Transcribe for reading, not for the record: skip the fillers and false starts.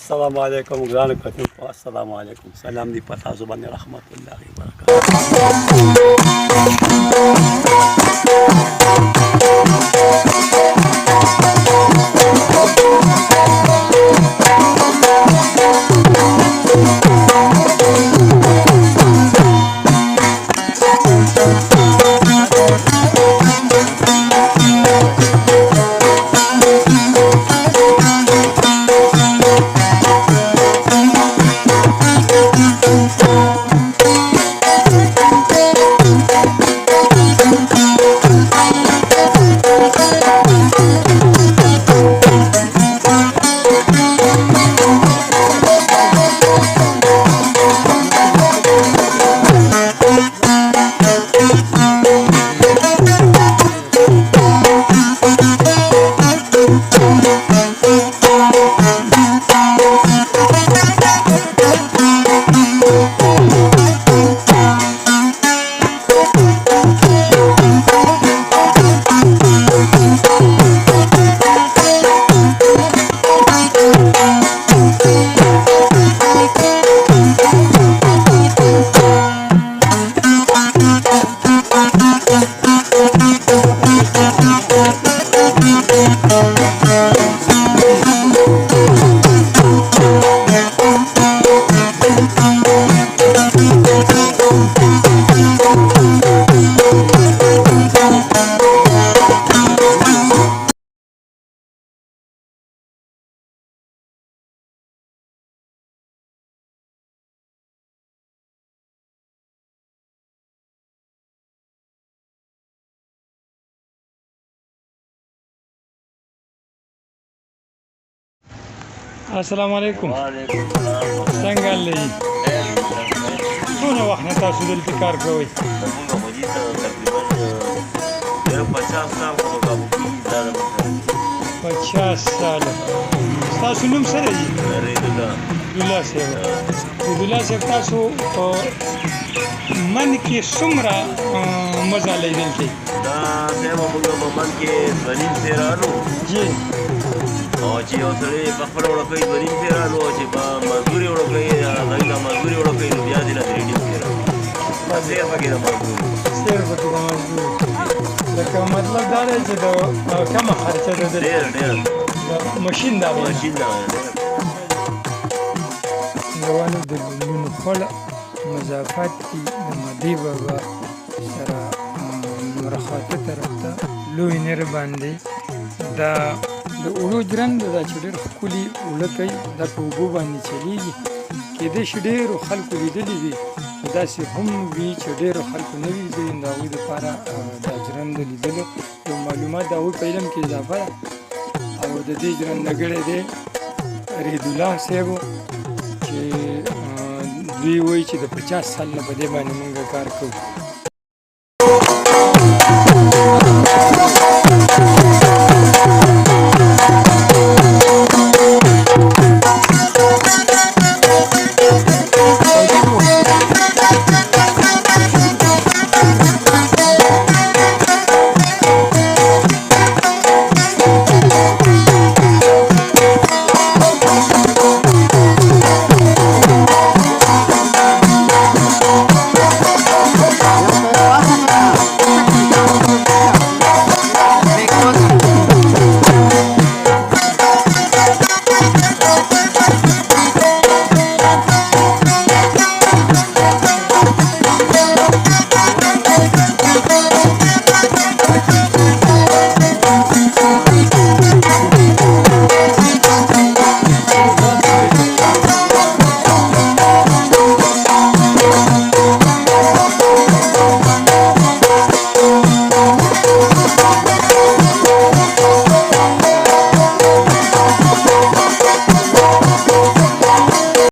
السلام علیکم ګرانو کتونکو، السلام علیکم. سلام دی په تاسو باندې رحمت الله وبرکاته. السلام علیکم. څنګه لې څونه وخت نه تاسو دلته کار کوئ؟ تقریبا 50 سال. تاسو نوم څه دی؟ ریدالله صاحب. ریدالله صاحب، تاسو په من کې څومره مزه لیدل کوي؟ دا صاحب موږ په من کې 2.5 سیرانو جی، او چې یو سړی په خپله وړه کوي 2.5 سیرانو، او چې په مزدوري وړه کوي هغوی ته مزدوري وړه کوي نو بیا دې نه 3.5 سیرانو. سیر پکې د مزدوري، سیر پکې د مزدوري. لکه مطلب دا دی چې د کمه خرچه ده، ډېر ماشین دا دی. ماشین دا روانو د لونو خوړه مضافات دي د مدي بابا سره مرخاته طرف ته لوی نر باندې دا د اوړو جرند دا چې ډېر ښکلي اوړه کوي، دا په اوبو باندې چلیږي. کېدای شي ډېرو خلکو لیدلي وي، داسې هم وي چې ډېرو خلکو نه وي لیدلي. د هغوی دپاره دا جرند لیدلو یو معلومات د هغوی په علم کې اضافه ده. او د دې جرندګړی دی ریدالله صاحب، چې دوی وایي چې د 50 سال نه په دې باندې موږ کار کوو.